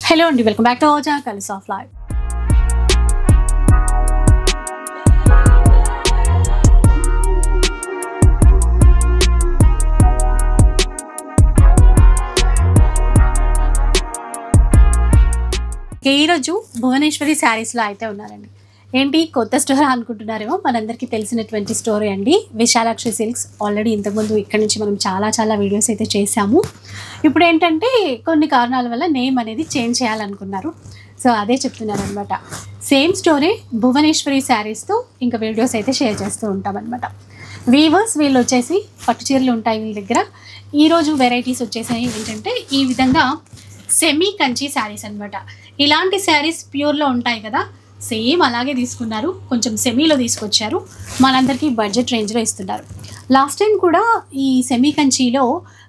Hello and welcome back to our channel Colors of Life. ఈ రోజు భువనేశ్వరి సారీస్ లో అయితే ఉన్నారండి. ఏంటి కొత్త స్టోర్ అనుకుంటున్నారేమో, మనందరికీ తెలిసినటువంటి స్టోరీ అండి విశాలాక్షి సిల్క్స్. ఆల్రెడీ ఇంతకుముందు ఇక్కడ నుంచి మనం చాలా వీడియోస్ అయితే చేసాము. ఇప్పుడు ఏంటంటే కొన్ని కారణాల వల్ల నేమ్ అనేది చేంజ్ చేయాలనుకున్నారు. సో అదే చెప్తున్నారు అనమాట. సేమ్ స్టోరీ భువనేశ్వరి శారీస్తో ఇంకా వీడియోస్ అయితే షేర్ చేస్తూ ఉంటాం అనమాట. వీవర్స్ వీళ్ళు వచ్చేసి పట్టు చీరలు ఉంటాయి వీళ్ళ దగ్గర. ఈరోజు వెరైటీస్ వచ్చేసాయి ఏంటంటే ఈ విధంగా సెమీ కంచి శారీస్ అనమాట. ఇలాంటి శారీస్ ప్యూర్లో ఉంటాయి కదా, సేమ్ అలాగే తీసుకున్నారు, కొంచెం సెమీలో తీసుకొచ్చారు, మనందరికీ బడ్జెట్ రేంజ్లో ఇస్తున్నారు. లాస్ట్ టైం కూడా ఈ సెమీ కంచిలో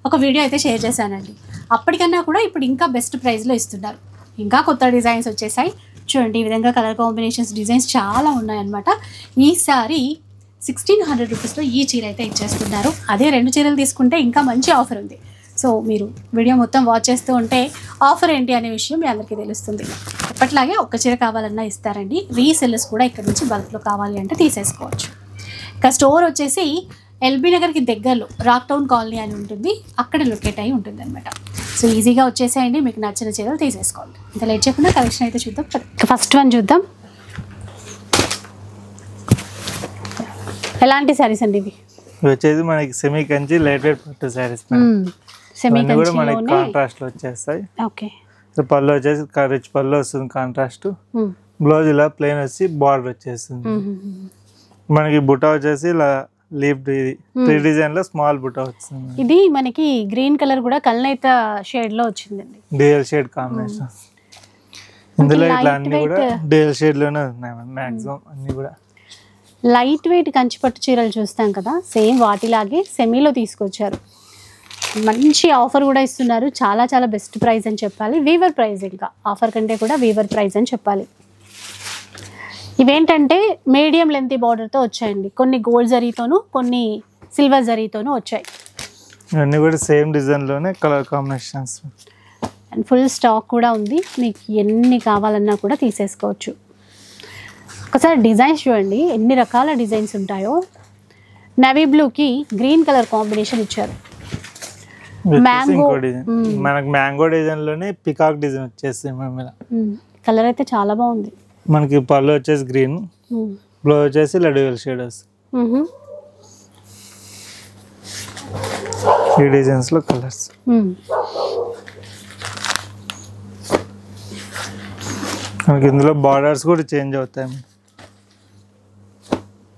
ఒక వీడియో అయితే షేర్ చేశానండి. అప్పటికన్నా కూడా ఇప్పుడు ఇంకా బెస్ట్ ప్రైస్లో ఇస్తున్నారు. ఇంకా కొత్త డిజైన్స్ వచ్చేసాయి చూడండి. ఈ విధంగా కలర్ కాంబినేషన్స్ డిజైన్స్ చాలా ఉన్నాయన్నమాట. ఈసారి 1600 రూపీస్లో ఈ చీర అయితే ఇచ్చేస్తున్నారు. అదే 2 చీరలు తీసుకుంటే ఇంకా మంచి ఆఫర్ ఉంది. సో మీరు వీడియో మొత్తం వాచ్ చేస్తూ ఉంటే ఆఫర్ ఏంటి అనే విషయం మీ అందరికీ తెలుస్తుంది. ఎప్పట్లాగే ఒక్క చీర కావాలన్నా ఇస్తారండి. రీసెల్లర్స్ కూడా ఇక్కడ నుంచి బల్క్లో కావాలి అంటే తీసేసుకోవచ్చు. ఇక స్టోర్ వచ్చేసి ఎల్బీ నగర్కి దగ్గరలో రాక్ టౌన్ కాలనీ అని ఉంటుంది, అక్కడ లొకేట్ అయి ఉంటుంది అనమాట. సో ఈజీగా వచ్చేసేయండి, మీకు నచ్చిన చీరలు తీసేసుకోండి. ఇంకా లేట్ చేయకుండా కలెక్షన్ అయితే చూద్దాం. ఫస్ట్ వన్ చూద్దాం. ఎలాంటి శారీస్ అండి ఇవి? వచ్చేది మనకి సెమీ కంచి లైట్ వెయిట్ పట్టు శారీస్. సెమీ కంచి మనకి కాంట్రాస్ట్ లో వచ్చేస్తాయి. ఓకే, పళ్ళు వచ్చేసి రిచ్ పళ్ళు వస్తుంది కాంట్రాస్ట్. బ్లౌజ్ ఇలా ప్లెయిన్ వచ్చి బార్డర్ వచ్చేస్తుంది. మనకి బుటా వచ్చేసి ఇలా లీఫ్ 3 డిజైన్ లో స్మాల్ బుటా వస్తుంది. ఇది మనకి గ్రీన్ కలర్ కూడా కల్నేత షేడ్ లో వచ్చిందండి, డ్యూయల్ షేడ్ కాంబినేషన్. ఇందులో ఇట్లా అన్ని కూడా డ్యూయల్ షేడ్ లోనే ఉన్నాయి మాక్సిమం అన్ని కూడా. లైట్ వెయిట్ కంచి పట్టు చీరలు చూస్తాం కదా, సేమ్ వాటిలాగే సెమీలో తీసుకొచ్చారు. మంచి ఆఫర్ కూడా ఇస్తున్నారు. చాలా బెస్ట్ ప్రైస్ అని చెప్పాలి. వీవర్ ప్రైస్, ఇంకా ఆఫర్ కంటే కూడా వీవర్ ప్రైస్ అని చెప్పాలి. ఇవేంటంటే మీడియం లెంత్ బార్డర్తో వచ్చాయండి. కొన్ని గోల్డ్ జరీతోనూ కొన్ని సిల్వర్ జరీతోనూ వచ్చాయి. ఇవన్నీ కూడా సేమ్ డిజైన్లోనే colour combinations and full stock కూడా ఉంది. మీకు ఎన్ని కావాలన్నా కూడా తీసేసుకోవచ్చు. ఒకసారి డిజైన్స్ చూడండి, ఎన్ని రకాల డిజైన్స్ ఉంటాయో. నేవీ బ్లూకి గ్రీన్ కలర్ కాంబినేషన్ ఇచ్చారు. మనకి మ్యాంగో డిజైన్ లోనే పికాక్ డిజైన్ వచ్చేసి కలర్ అయితే చాలా బాగుంది. మనకి పళ్ళు వచ్చేసి గ్రీన్, బ్లౌజ్ వచ్చేసి డ్యూయల్ షేడ్ వస్తుంది. ఈ డిజైన్స్ లో కలర్స్ మనకి ఇందులో బార్డర్స్ కూడా చేంజ్ అవుతాయి.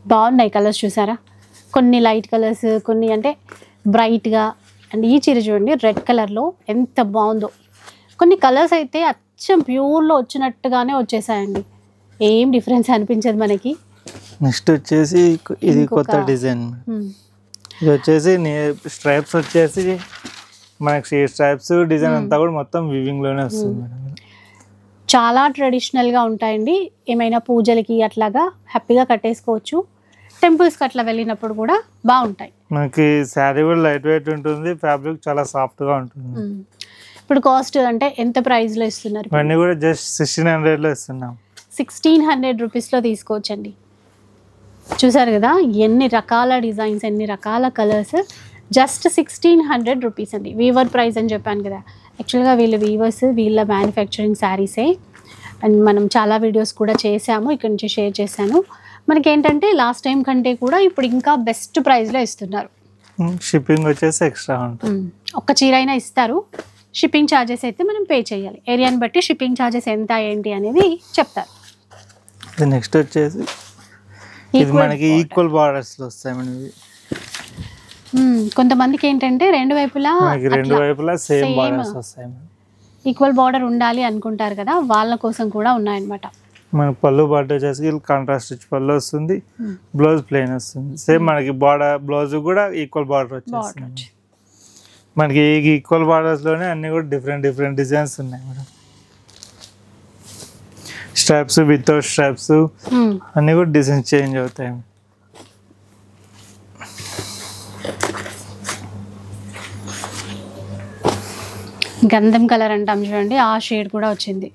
బాగున్నాయి కలర్స్ చూసారా, కొన్ని లైట్ కలర్స్, కొన్ని అంటే బ్రైట్గా. అండ్ ఈ చీర చూడండి రెడ్ కలర్లో ఎంత బాగుందో. కొన్ని కలర్స్ అయితే అచ్చం ప్యూర్లో వచ్చినట్టుగానే వచ్చేసాయండి, ఏం డిఫరెన్స్ అనిపించదు మనకి. నెక్స్ట్ వచ్చేసి ఇది కొత్త డిజైన్. ఇది వచ్చేసి స్ట్రైప్స్ వచ్చేసి మనకి స్ట్రైప్స్ డిజైన్ అంతా కూడా మొత్తం వీవింగ్ లోనే వస్తుంది. చాలా ట్రెడిషనల్గా ఉంటాయండి. ఏమైనా పూజలకి అట్లాగా హ్యాపీగా కట్టేసుకోవచ్చు. టెంపుల్స్కి అట్లా వెళ్ళినప్పుడు కూడా బాగుంటాయి. మనకి శారీ కూడా లైట్ వెయిట్ ఉంటుంది, ఫ్యాబ్రిక్ చాలా సాఫ్ట్గా ఉంటుంది. ఇప్పుడు కాస్ట్ అంటే ఎంత ప్రైస్లో ఇస్తున్నారు? ఇవన్నీ కూడా జస్ట్ 1600లో ఇస్తున్నాం. 1600 రూపీస్లో తీసుకోవచ్చండి. చూసారు కదా ఎన్ని రకాల డిజైన్స్, ఎన్ని రకాల కలర్స్. జస్ట్ 1600 రూపీస్ అండి. వీవర్ ప్రైస్ అని చెప్పాను కదా. యాక్చువల్గా వీళ్ళు వీవర్స్, వీళ్ళ మ్యానుఫ్యాక్చరింగ్ శారీసే. అండ్ మనం చాలా వీడియోస్ కూడా చేసాము, ఇక్కడ నుంచి షేర్ చేశాను. మనకి ఏంటంటే లాస్ట్ టైం కంటే కూడా ఇప్పుడు ఇంకా బెస్ట్ ప్రైస్లో ఇస్తున్నారు. షిప్పింగ్ వచ్చేసి ఎక్స్ట్రా ఉంటుంది. ఒక్క చీర అయినా ఇస్తారు. షిప్పింగ్ ఛార్జెస్ అయితే మనం పే చేయాలి. ఏరియాని బట్టి షిప్పింగ్ ఛార్జెస్ ఎంత ఏంటి అనేది చెప్తారు. నెక్స్ట్ వచ్చేసి ఇది మనకి ఈక్వల్ బార్డర్స్లో వస్తాయి. మనకి కొంతమందికి ఏంటంటే రెండు వైపులా సేమ్ బార్డర్స్ వస్తాయి. ఈక్వల్ బార్డర్ ఉండాలి అనుకుంటారు కదా, వాళ్ళ కోసం కూడా ఉన్నాయన్నమాట. మనకి పళ్ళు బార్డర్ వచ్చేసి కాంట్రాస్ట్ వచ్చి పళ్ళు వస్తుంది, బ్లౌజ్ ప్లెయిన్ వస్తుంది. సేమ్ మనకి బార్డర్ బ్లౌజ్ కూడా ఈక్వల్ బార్డర్ వచ్చేస్తుంది. మనకి ఈక్వల్ బార్డర్స్ లోనే అన్ని కూడా డిఫరెంట్ డిజైన్స్ ఉన్నాయి మేడం. స్ట్రాప్స్, వితౌట్ స్ట్రాప్స్ అన్ని కూడా డిజైన్స్ చేంజ్ అవుతాయి. గంధం కలర్ అంటాం చూడండి, ఆ షేడ్ కూడా వచ్చింది.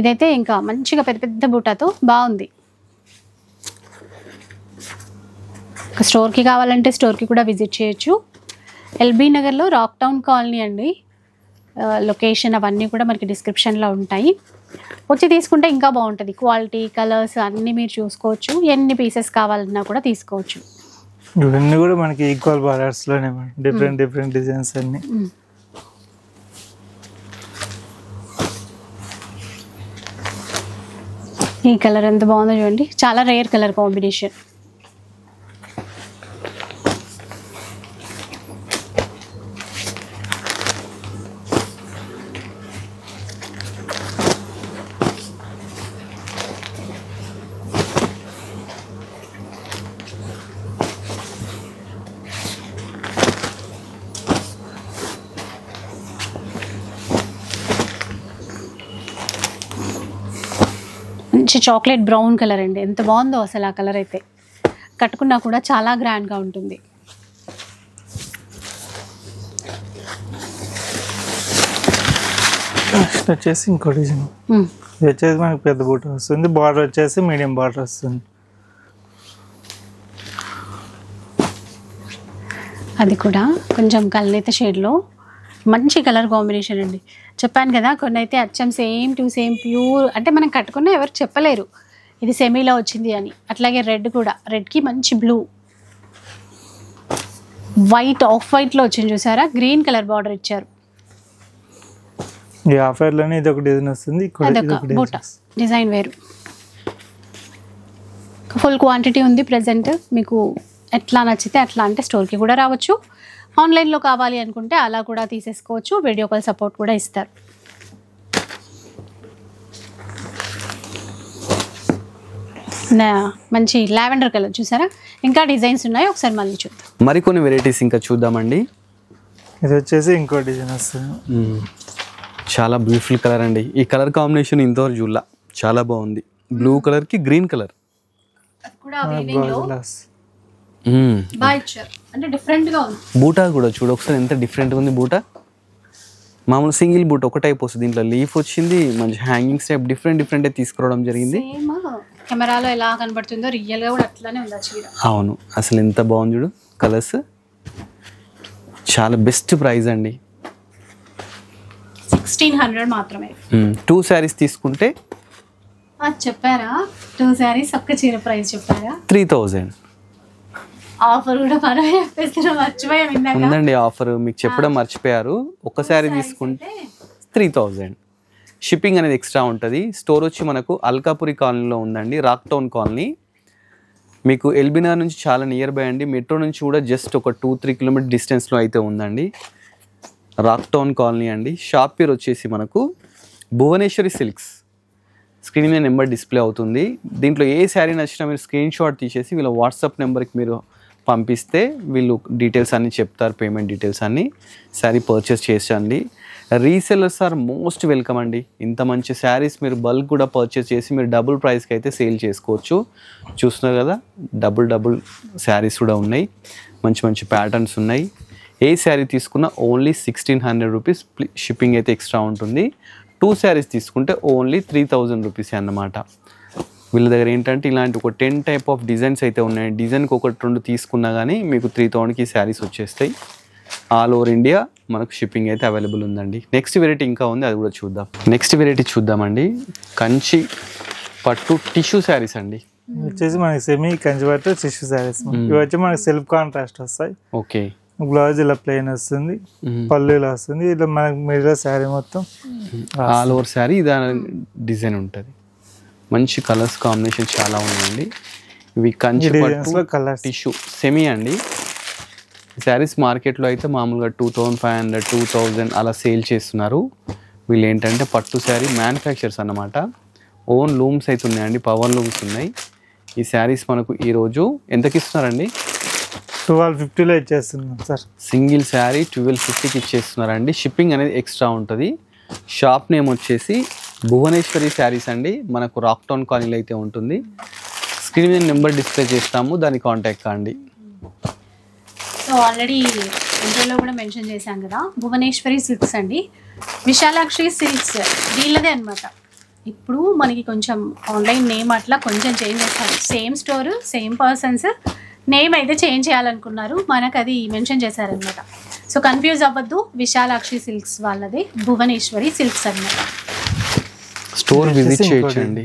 ఇదైతే ఇంకా మంచిగా పెద్ద పెద్ద బూటాతో బాగుంది. స్టోర్కి కావాలంటే స్టోర్కి కూడా విజిట్ చేయొచ్చు. ఎల్బీ నగర్లో రాక్ టౌన్ కాలనీ అండి. లొకేషన్ అవన్నీ కూడా మనకి డిస్క్రిప్షన్లో ఉంటాయి. వచ్చి తీసుకుంటే ఇంకా బాగుంటుంది. క్వాలిటీ, కలర్స్ అన్నీ మీరు చూసుకోవచ్చు. ఎన్ని పీసెస్ కావాలన్నా కూడా తీసుకోవచ్చు. ఇవన్నీ కూడా మనకి ఈక్వల్ బార్డర్స్లోనే డిఫరెంట్ డిఫరెంట్ డిజైన్స్ అన్ని. ఈ కలర్ ఎంత బాగుందో చూడండి, చాలా రేర్ కలర్ కాంబినేషన్. మంచి చాక్లెట్ బ్రౌన్ కలర్ అండి, ఎంత బాగుందో అసలు. ఆ కలర్ అయితే కట్టుకున్నా కూడా చాలా గ్రాండ్గా ఉంటుంది. నెక్స్ట్ వచ్చేసి ఇంకో డిజైన్. ఇది వచ్చేసి మనకి పెద్ద బూట వస్తుంది, బార్డర్ వచ్చేసి మీడియం బార్డర్ వస్తుంది. అది కూడా కొంచెం కలనేత షేడ్లో మంచి కలర్ కాంబినేషన్ అండి. చెప్పాను కదా, కొన్ని అయితే అచ్చం సేమ్ టు సేమ్ ప్యూర్, అంటే మనం కట్టుకున్నా ఎవరు చెప్పలేరు ఇది సెమీలో వచ్చింది అని. అట్లాగే రెడ్ కూడా, రెడ్కి మంచి బ్లూ, వైట్, ఆఫ్ వైట్లో వచ్చింది చూసారా, గ్రీన్ కలర్ బార్డర్ ఇచ్చారు. ఈ ఆఫర్లోనే ఇది ఒక డిజైన్ వస్తుంది, అదొక బూట డిజైన్ వేరు. ఫుల్ క్వాంటిటీ ఉంది ప్రజెంట్. మీకు ఎట్లా నచ్చితే అట్లా అంటే స్టోర్కి కూడా రావచ్చు. ఆన్లైన్లో కావాలి అనుకుంటే అలా కూడా తీసేసుకోవచ్చు. వీడియో కాల్ సపోర్ట్ కూడా ఇస్తారు. మంచి లావెండర్ కలర్ చూసారా, ఇంకా డిజైన్స్ ఉన్నాయి, ఒకసారి మళ్ళీ చూద్దాం. మరికొన్ని వెరైటీస్ ఇంకా చూద్దామండి. ఇది వచ్చేసి ఇంకో డిజైన్ వస్తుంది. చాలా బ్యూటిఫుల్ కలర్ అండి. ఈ కలర్ కాంబినేషన్ ఇంతవరకు చూడలా, చాలా బాగుంది. బ్లూ కలర్కి గ్రీన్ కలర్ అంటే డిఫరెంట్గా ఉంది. బూటా కూడా చూడు ఒకసారి ఎంత డిఫరెంట్గా ఉంది. బూటా మామూలు సింగిల్ బూట ఒక టైప్ వస్తుంది, దీంట్లో లీఫ్ వచ్చింది, మంచి హ్యాంగింగ్ స్టెప్ డిఫరెంట్ డిఫరెంట్ తీసుకురావడం జరిగింది. కెమెరాలో ఎలా కనబడుతుందో రియల్గా కూడా అట్లానే ఉంది చీర. అవును, అసలు ఎంత బాగుంది చూడు. కలర్స్ చాలా బెస్ట్ ప్రైస్ అండి. 1600 మాత్రమే. 2 శారీస్ తీసుకుంటే చెప్పారా, 2 శారీస్ ఒక్క చీర ప్రైస్ చెప్పారా, 3000. ఆఫర్ కూడా మనమే చెప్పేస్తున్నాం, మర్చిపోయాం ఇందాక. ఉందండి ఆఫర్, మీకు చెప్పడం మర్చిపోయారు. ఒక శారీ తీసుకుంటే 3000. షిప్పింగ్ అనేది ఎక్స్ట్రా ఉంటుంది. స్టోర్ వచ్చి మనకు అల్కాపురి కాలనీలో ఉందండి, రాక్ టౌన్ కాలనీ. మీకు ఎల్బీనగర్ నుంచి చాలా నియర్ బై అండి. మెట్రో నుంచి కూడా జస్ట్ ఒక 2-3 కిలోమీటర్ డిస్టెన్స్లో అయితే ఉందండి. రాక్ టౌన్ కాలనీ అండి. షాప్ పేరు వచ్చేసి మనకు భువనేశ్వరి సిల్క్స్. స్క్రీన్ మీద నెంబర్ డిస్ప్లే అవుతుంది. దీంట్లో ఏ శారీ నచ్చినా మీరు స్క్రీన్ షాట్ తీసేసి వీళ్ళ వాట్సాప్ నెంబర్కి మీరు పంపిస్తే వీళ్ళు డీటెయిల్స్ అన్నీ చెప్తారు, పేమెంట్ డీటెయిల్స్ అన్నీ. శారీ పర్చేస్ చేసండి. రీసెల్లర్స్ ఆర్ మోస్ట్ వెల్కమ్ అండి. ఇంత మంచి శారీస్ మీరు బల్క్ కూడా పర్చేస్ చేసి మీరు డబుల్ ప్రైస్కి అయితే సేల్ చేసుకోవచ్చు. చూస్తున్నారు కదా, డబుల్ శారీస్ కూడా ఉన్నాయి, మంచి మంచి ప్యాటర్న్స్ ఉన్నాయి. ఏ శారీ తీసుకున్నా ఓన్లీ 1600 రూపీస్ షిప్పింగ్ అయితే ఎక్స్ట్రా ఉంటుంది. 2 శారీస్ తీసుకుంటే ఓన్లీ 3000 రూపీస్ అన్నమాట. వీళ్ళ దగ్గర ఏంటంటే ఇలాంటి ఒక 10 టైప్ ఆఫ్ డిజైన్స్ అయితే ఉన్నాయి. డిజైన్కి 1-2 తీసుకున్నా కానీ మీకు 3000కి శారీస్ వచ్చేస్తాయి. ఆల్ ఓవర్ ఇండియా మనకు షిప్పింగ్ అయితే అవైలబుల్ ఉందండి. నెక్స్ట్ వెరైటీ ఇంకా ఉంది, అది కూడా చూద్దాం. నెక్స్ట్ వెరైటీ చూద్దామండి. కంచి పట్టు టిష్యూ శారీస్ అండి. వచ్చేసి మనకి సెమీ కంచి పట్టు టిష్యూ శారీస్. ఇవి వచ్చి మనకి సెల్ఫ్ కాంట్రాస్ట్ వస్తాయి. ఓకే, బ్లౌజ్ ఇలా ప్లెయిన్ వస్తుంది, పళ్ళు ఇలా వస్తుంది. ఇలా మనకి మిడిల్ శారీ మొత్తం ఆల్ ఓవర్ శారీ దాని డిజైన్ ఉంటుంది. మంచి కలర్స్ కాంబినేషన్ చాలా ఉన్నాయండి. ఇవి కంచి పట్టు కలర్స్ టిష్యూ సెమీ అండి. శారీస్ మార్కెట్లో అయితే మామూలుగా 2500, 2000 అలా సేల్ చేస్తున్నారు. వీళ్ళు ఏంటంటే పట్టు శారీ మ్యానుఫ్యాక్చర్స్ అన్నమాట. ఓన్ లూమ్స్ అయితే ఉన్నాయండి, పవర్ లూమ్స్ ఉన్నాయి. ఈ శారీస్ మనకు ఈరోజు ఎంతకి ఇస్తున్నారండి? 1250లో ఇచ్చేస్తున్నాం సార్. సింగిల్ శారీ 1250కి ఇచ్చేస్తున్నారండి. షిప్పింగ్ అనేది ఎక్స్ట్రా ఉంటుంది. షాప్ నేమ్ వచ్చేసి భువనేశ్వరి శారీస్ అండి. మనకు రాక్ టౌన్ కాలనీలో అయితే ఉంటుంది. స్క్రీన్ మీద నెంబర్ డిస్ప్లే చేస్తాము, దాన్ని కాంటాక్ట్ కాండి. సో ఆల్రెడీ ఇందులో కూడా మెన్షన్ చేశాం కదా, భువనేశ్వరి సిల్క్స్ అండి, విశాలాక్షి సిల్క్స్ వీళ్ళదే అనమాట. ఇప్పుడు మనకి కొంచెం ఆన్లైన్ నేమ్ అట్లా కొంచెం చేంజ్ చేస్తారు, same store same persons, name అయితే చేంజ్ చేయాలనుకున్నారు, మనకు అది మెన్షన్ చేశారనమాట. సో కన్ఫ్యూజ్ అవ్వద్దు, విశాలాక్షి సిల్క్స్ వాళ్ళది భువనేశ్వరి సిల్క్స్ అనమాట. స్టోర్ విజిట్ చేయొచ్చండి.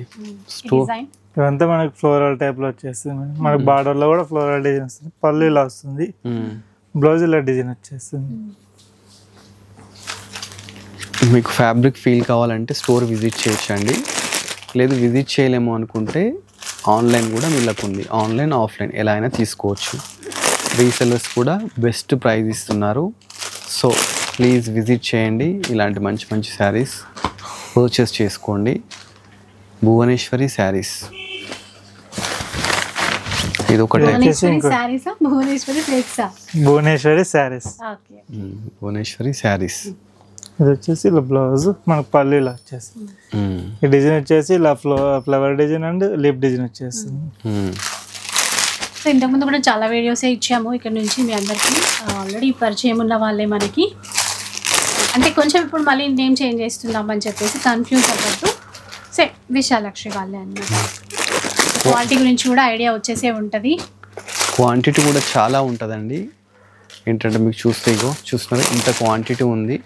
డిజైన్ ఇదంతా మనకి ఫ్లోరల్ టైప్ లో వచ్చేస్తుంది మేడం. మనకి బార్డర్ లో కూడా ఫ్లోరల్ డిజైన్ వస్తుంది, పళ్ళు ఇలా వస్తుంది, బ్లౌజ్ ఇలా డిజైన్ వచ్చేస్తుంది. మీకు ఫ్యాబ్రిక్ ఫీల్ కావాలంటే స్టోర్ విజిట్ చేయొచ్చండి. లేదు విజిట్ చేయలేము అనుకుంటే ఆన్లైన్ కూడా వీళ్ళకు ఉంది, ఆన్లైన్ ఆఫ్లైన్ ఎలా అయినా తీసుకోవచ్చు. రీసెల్లర్స్ కూడా బెస్ట్ ప్రైస్ ఇస్తున్నారు. సో ప్లీజ్ విజిట్ చేయండి, ఇలాంటి మంచి మంచి శారీస్ పర్చేస్ చేసుకోండి. భువనేశ్వరి శారీస్ ఇది ఒక భువనేశ్వరి శారీసా, భువనేశ్వరి సిల్క్సా? భువనేశ్వరి శారీస్. ఓకే, భువనేశ్వరి శారీస్. ఇది వచ్చేసి ఇలా బ్లౌజ్, మనకు పళ్ళు ఇలా వచ్చేస్తుంది. ఈ డిజైన్ వచ్చేసి ఇలా flower design and lip design వచ్చేస్తుంది. సో ఇంతకుముందు కూడా చాలా వీడియోసే ఇచ్చాము ఇక్కడ నుంచి మీ అందరికీ, ఆల్రెడీ పరిచయం ఉన్న వాళ్ళే మనకి. అంటే కొంచెం ఇప్పుడు మళ్ళీ నేమ్ చేంజ్ చేస్తున్నామని చెప్పేసి కన్ఫ్యూజ్ అవ్వద్దు. సే విశాలాక్షి వాళ్ళే అన్నమాట. క్వాలిటీ గురించి కూడా ఐడియా వచ్చేసే ఉంటుంది. క్వాంటిటీ కూడా చాలా ఉంటుందండి. ఏంటంటే మీకు చూస్తే ఇగో చూస్తున్నారు ఇంత క్వాంటిటీ ఉంది.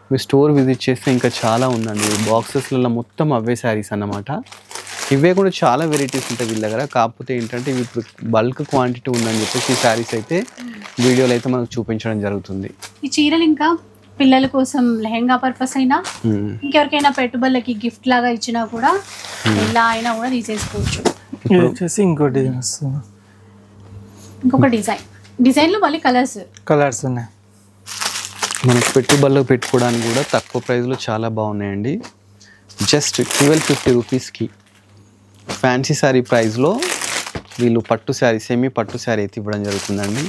మీరు స్టోర్ విజిట్ చేస్తే ఇంకా చాలా ఉందండి. బాక్సెస్లలో మొత్తం అవే శారీస్ అన్నమాట. ఇవే కూడా చాలా వెరైటీస్ ఉంటాయి వీళ్ళ దగ్గర. కాకపోతే ఏంటంటే ఇవి ఇప్పుడు బల్క్ క్వాంటిటీ ఉందని చెప్పేసి ఈ శారీస్ అయితే వీడియోలో అయితే మనకు చూపించడం జరుగుతుంది. ఈ చీరలు ఇంకా పిల్లల కోసం లెహెంగా పర్పస్ అయినా ఇంకెవరికైనా పెట్టుబడులకి గిఫ్ట్ లాగా ఇచ్చినా కూడా ఇలా అయినా కూడా తీసేసుకోవచ్చు. ఇది వచ్చేసి ఇంకో డిజైన్ వస్తుంది, ఇంకొక డిజైన్లో మళ్ళీ కలర్స్ ఉన్నాయి. మనకు పెట్టుబడులు పెట్టుకోవడానికి కూడా తక్కువ ప్రైస్లో చాలా బాగున్నాయండి. జస్ట్ 1250 రూపీస్కి ఫ్యాన్సీ శారీ ప్రైస్లో వీళ్ళు పట్టు శారీ, సెమీ పట్టు శారీ అయితే ఇవ్వడం జరుగుతుందండి.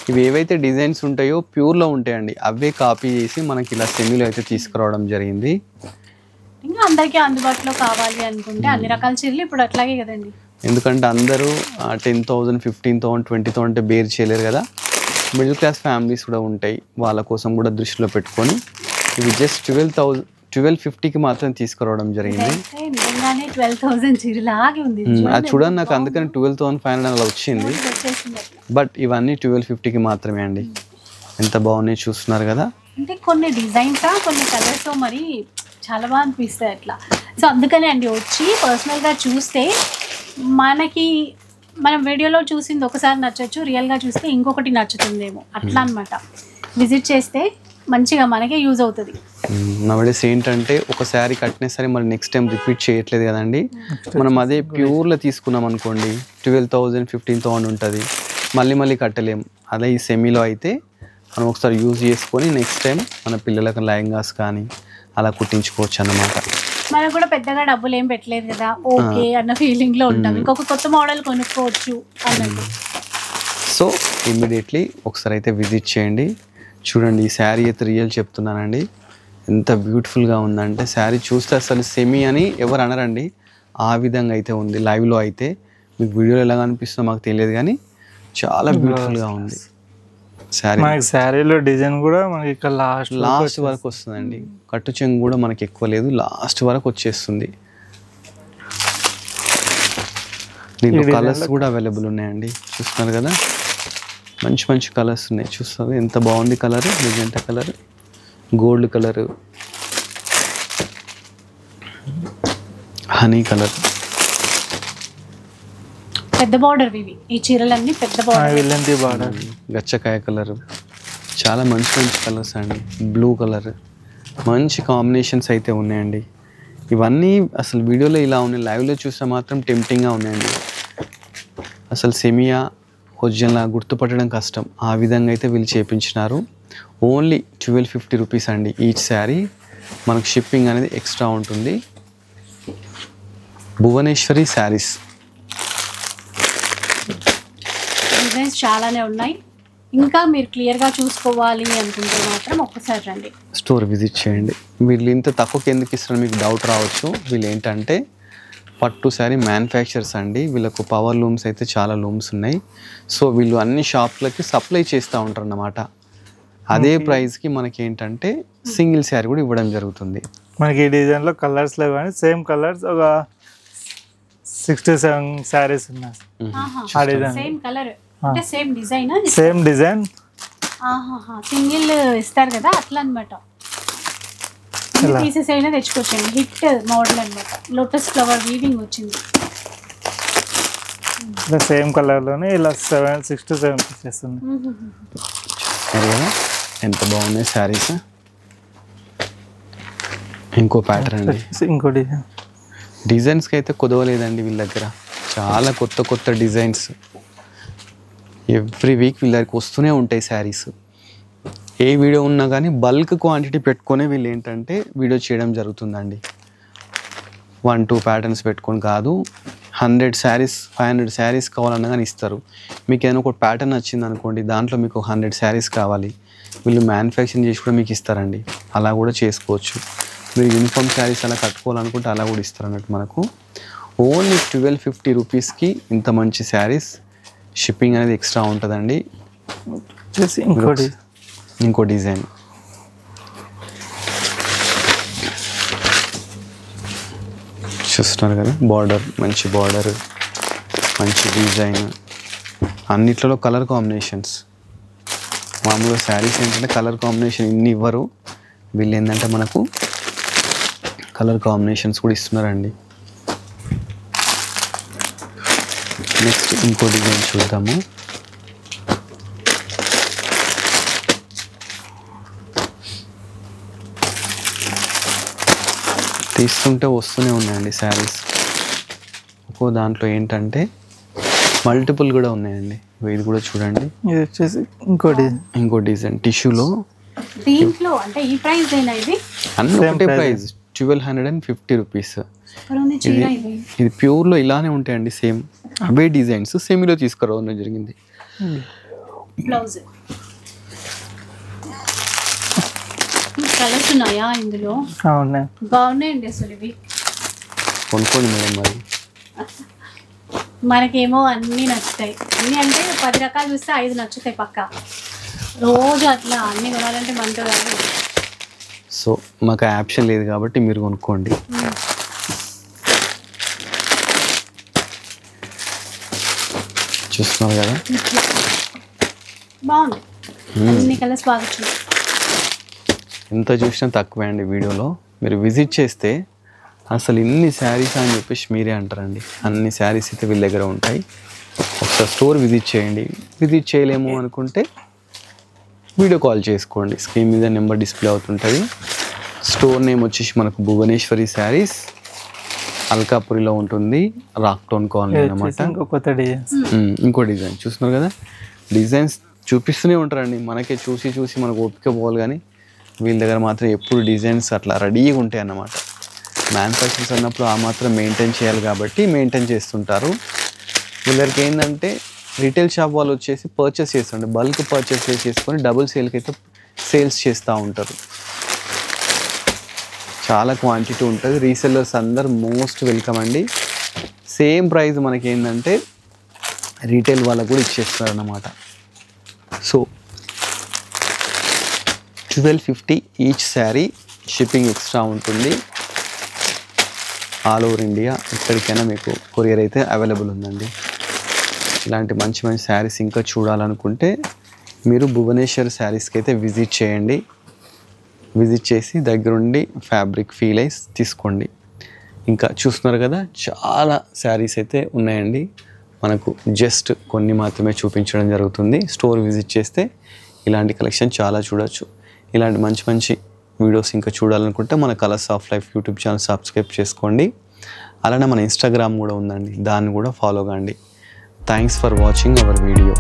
ఇవి ఏవైతే డిజైన్స్ ఉంటాయో ప్యూర్లో ఉంటాయండి, అవే కాపీ చేసి మనకి ఇలా సెమీలో అయితే తీసుకురావడం జరిగింది. ఇంకా అందరికీ అందుబాటులో కావాలి అనుకుంటే అన్ని రకాల చీరలు ఇప్పుడు అట్లాగే కదండి. ఎందుకంటే అందరూ 10,000, 15,000, 20,000 అంటే బేర్ చేయలేరు కదా. మిడిల్ క్లాస్ ఫ్యామిలీస్ కూడా ఉంటాయి, వాళ్ళ కోసం కూడా దృష్టిలో పెట్టుకొని ఇవి జస్ట్ 1250కి మాత్రం తీసుకురావడం జరిగింది. నిజంగానే 12,000 చీరలాగే ఉంది. అది చూడండి, నాకు అందుకని 12,500 అలా వచ్చింది. బట్ ఇవన్నీ 1250కి మాత్రమే అండి. ఎంత బాగున్నాయి చూస్తున్నారు కదా. అంటే కొన్ని డిజైన్స్ కొన్ని కలర్స్ మరి చాలా బాగా అనిపిస్తాయి అట్లా. సో అందుకనే అండి వచ్చి పర్సనల్గా చూస్తే మనకి మనం వీడియోలో చూసింది ఒకసారి నచ్చచ్చు, రియల్గా చూస్తే ఇంకొకటి నచ్చుతుందేమో అట్లా అనమాట. విజిట్ చేస్తే మంచిగా మనకే యూజ్ అవుతుంది. నవడేస్ ఏంటంటే ఒక శారీ కట్టినా సరే మరి నెక్స్ట్ టైం రిపీట్ చేయట్లేదు కదండి. మనం అదే ప్యూర్లో తీసుకున్నాం అనుకోండి 12,000, 15,000 ఉంటుంది, మళ్ళీ కట్టలేం. అదే ఈ సెమీలో అయితే మనం ఒకసారి యూజ్ చేసుకొని నెక్స్ట్ టైం మన పిల్లలకు లెహంగాస్ కానీ అలా కుట్టించుకోవచ్చు అన్నమాట. మనకు కూడా పెద్దగా డబ్బులు ఏం పెట్టలేదు కదా, ఓకే అన్న ఫీలింగ్లో ఉంటాం, ఇంకొక కొత్త మోడల్ కొనుక్కోవచ్చు అన్నట్టు. సో ఇమ్మీడియట్లీ ఒకసారి అయితే విజిట్ చేయండి. చూడండి ఈ శారీ అయితే రియల్ చెప్తున్నానండి, ఎంత బ్యూటిఫుల్గా ఉందంటే శారీ చూస్తే అసలు సెమీ అని ఎవరు అనరండి, ఆ విధంగా అయితే ఉంది. లైవ్లో అయితే మీకు వీడియోలో ఎలా అనిపిస్తుందో మాకు తెలియదు కానీ చాలా బ్యూటిఫుల్గా ఉంది శారీ. మనకి శారీలో డిజైన్ కూడా మనకి ఇక్కడ లాస్ట్ వరకు వస్తుందండి. కట్టు చెంగు కూడా మనకి ఎక్కువ లేదు, లాస్ట్ వరకు వచ్చేస్తుంది. దీంట్లో కలర్స్ కూడా అవైలబుల్ ఉన్నాయండి, చూస్తున్నారు కదా. మంచి కలర్స్ ఉన్నాయి, చూస్తారు ఎంత బాగుంది colour. Magenta colour, gold colour, honey colour, పెద్ద బార్డర్ ఇవి ఈ చీరలన్నీ పెద్ద బార్డర్, గచ్చకాయ కలర్, చాలా మంచి కలర్స్ అండి. బ్లూ కలర్, మంచి కాంబినేషన్స్ అయితే ఉన్నాయండి. ఇవన్నీ అసలు వీడియోలో ఇలా ఉన్నాయి, లైవ్లో చూస్తే మాత్రం టెంప్టింగ్గా ఉన్నాయండి. అసలు సెమియా ఒరిజినల్ గుర్తుపట్టడం కష్టం, ఆ విధంగా అయితే వీళ్ళు చేపించినారు. ఓన్లీ 1250 రూపీస్ అండి ఈచ్ శారీ. మనకు షిప్పింగ్ అనేది ఎక్స్ట్రా ఉంటుంది. భువనేశ్వరి శారీస్ డిజైన్స్ చాలానే ఉన్నాయి. ఇంకా మీరు క్లియర్గా చూసుకోవాలి అనుకుంటే మాత్రం ఒక్కసారి రండి, స్టోర్ విజిట్ చేయండి. వీళ్ళు ఇంత తక్కువకి ఎందుకు ఇస్తారో మీకు డౌట్ రావచ్చు. వీళ్ళు ఏంటంటే పట్టు శారీ మ్యానుఫ్యాక్చర్స్ అండి, వీళ్ళకు పవర్ లూమ్స్ అయితే చాలా లూమ్స్ ఉన్నాయి. సో వీళ్ళు అన్ని షాప్లకి సప్లై చేస్తూ ఉంటారు అన్నమాట. అదే ప్రైస్కి మనకి ఏంటంటే సింగిల్ శారీ కూడా ఇవ్వడం జరుగుతుంది. మనకి ఈ డిజైన్లో కలర్స్ లేవు కానీ సేమ్ కలర్స్ ఒక 67 శారీస్ ఉన్నాయి. ఆ డిజైన్ సేమ్ కలర్ అంటే same design, same design single ఇస్తారు కదా అట్లా అనమాట. పీసెస్ అయినా తెచ్చుకోవచ్చండి. హిట్ మోడల్ అనమాట. లోటస్ ఫ్లవర్ వీవింగ్ వచ్చింది. ఇలా సేమ్ కలర్లోనే ఇలా 67 పీసెస్ ఉన్నాయి. ఎంత బాగున్నాయి శారీస్. ఇంకో ప్యాటర్న్ అండి. ఇంకో డిజైన్. డిజైన్స్కి అయితే కుదవలేదండి వీళ్ళ దగ్గర. చాలా కొత్త కొత్త డిజైన్స్ ఎవ్రీ వీక్ వీళ్ళ దగ్గరికి వస్తూనే ఉంటాయి శారీస్. ఏ వీడియో ఉన్నా కానీ బల్క్ క్వాంటిటీ పెట్టుకొని వీళ్ళు ఏంటంటే వీడియో చేయడం జరుగుతుందండి. 1-2 ప్యాటర్న్స్ పెట్టుకొని కాదు, 100 శారీస్ 500 శారీస్ కావాలన్నా కానీ ఇస్తారు. మీకు ఏదైనా ఒక ప్యాటర్న్ వచ్చింది అనుకోండి, దాంట్లో మీకు 100 శారీస్ కావాలి, వీళ్ళు మ్యానుఫ్యాక్చరింగ్ చేసి కూడా మీకు ఇస్తారండి. అలా కూడా చేసుకోవచ్చు. మీరు యూనిఫామ్ శారీస్ అలా కట్టుకోవాలనుకుంటే అలా కూడా ఇస్తారు అన్నట్టు. మనకు ఓన్లీ 1250 రూపీస్కి ఇంత మంచి శారీస్. షిప్పింగ్ అనేది ఎక్స్ట్రా ఉంటుందండి. ఇంకో డిజైన్ చూస్తున్నారు కదా, బార్డర్ మంచి బార్డర్, మంచి డిజైన్, అన్నిట్లలో కలర్ కాంబినేషన్స్. మామూలుగా శారీస్ ఏంటంటే కలర్ కాంబినేషన్ ఇన్ని ఇవ్వరు, వీళ్ళు ఏంటంటే మనకు కలర్ కాంబినేషన్స్ కూడా ఇస్తున్నారండి. నెక్స్ట్ ఇంకో డిజైన్ చూద్దాము. తీస్తుంటే వస్తూనే ఉన్నాయండి శారీస్. ఒక్కో దాంట్లో ఏంటంటే మల్టిపుల్ కూడా ఉన్నాయండి. ఇది కూడా చూడండి. ఇది వచ్చేసి ఇంకో డిజైన్ టిష్యూలో. దీంట్లో అంటే ఈ ప్రైస్ అయినా ఇది అన్ని ఒకటే ప్రైస్ 1250 రూపీస్. ఇది ప్యూర్లో ఇలానే ఉంటాయండి. సేమ్ అవే డిజైన్స్ సేమ్లో తీసుకురావడం జరిగింది. బ్లౌజ్ కలర్స్ ఉన్నాయా ఇందులో? బాగున్నాయండి అసలు ఇవి. కొనుక్కోండి మేడం. మరి మనకేమో అన్నీ నచ్చుతాయి. అన్నీ అంటే 10 రకాలు చూస్తే 5 నచ్చుతాయి పక్క. రోజు అట్లా అన్నీ కొనాలంటే మనతో కాదు. సో మాకు ఆప్షన్ లేదు కాబట్టి మీరు కొనుక్కోండి. చూస్తున్నారు కదా, బాగుంది. అన్ని కలర్స్ బాగా వచ్చినాయి. ఎంత చూసినా తక్కువే అండి వీడియోలో. మీరు విజిట్ చేస్తే అసలు ఇన్ని శారీస్ అని చెప్పేసి మీరే అంటారండి. అన్ని శారీస్ అయితే వీళ్ళ దగ్గర ఉంటాయి. ఒకసారి స్టోర్ విజిట్ చేయండి. విజిట్ చేయలేము అనుకుంటే వీడియో కాల్ చేసుకోండి. స్క్రీన్ మీద నెంబర్ డిస్ప్లే అవుతుంటుంది. స్టోర్ నేమ్ వచ్చేసి మనకు భువనేశ్వరి శారీస్, అల్కాపురిలో ఉంటుంది, రాక్ టౌన్ కాలనీ అనమాట. ఇంకో డిజైన్ చూస్తున్నారు కదా, డిజైన్స్ చూపిస్తూనే ఉంటారండి. మనకే చూసి చూసి మనకు ఓపిక పోవాలి, కానీ వీళ్ళ దగ్గర మాత్రం ఎప్పుడు డిజైన్స్ అట్లా రెడీగా ఉంటాయి అన్నమాట. మ్యానుఫ్యాక్చరింగ్స్ అన్నప్పుడు ఆ మాత్రం మెయింటైన్ చేయాలి కాబట్టి మెయింటైన్ చేస్తుంటారు. వీళ్ళ దగ్గరికి ఏంటంటే రీటైల్ షాప్ వాళ్ళు వచ్చేసి పర్చేస్ చేస్తుంటే బల్క్ పర్చేస్ చేసుకొని డబుల్ సేల్కి అయితే సేల్స్ చేస్తూ ఉంటారు. చాలా క్వాంటిటీ ఉంటుంది. రీసెల్లర్స్ అందరు మోస్ట్ వెల్కమ్ అండి. సేమ్ ప్రైస్ మనకి ఏంటంటే రీటైల్ వాళ్ళకు కూడా ఇచ్చేస్తారు అన్నమాట. So 1250 each sari. Shipping extra ఉంటుంది. ఆల్ ఓవర్ ఇండియా ఎక్కడికైనా మీకు కొరియర్ అయితే అవైలబుల్ ఉందండి. ఇలాంటి మంచి మంచి శారీస్ ఇంకా చూడాలనుకుంటే మీరు భువనేశ్వర్ శారీస్కి అయితే విజిట్ చేయండి. విజిట్ చేసి దగ్గరుండి ఫ్యాబ్రిక్ ఫీల్ అయి తీసుకోండి. ఇంకా చూస్తున్నారు కదా, చాలా శారీస్ అయితే ఉన్నాయండి. మనకు జస్ట్ కొన్ని మాత్రమే చూపించడం జరుగుతుంది. స్టోర్ విజిట్ చేస్తే ఇలాంటి కలెక్షన్ చాలా చూడొచ్చు. ఇలాంటి మంచి మంచి వీడియోస్ ఇంకా చూడాలనుకుంటే మన colours of life YouTube channel subscribe చేసుకోండి. అలానే మన ఇన్స్టాగ్రామ్ కూడా ఉందండి, దాన్ని కూడా ఫాలో కండి. Thanks for watching our video.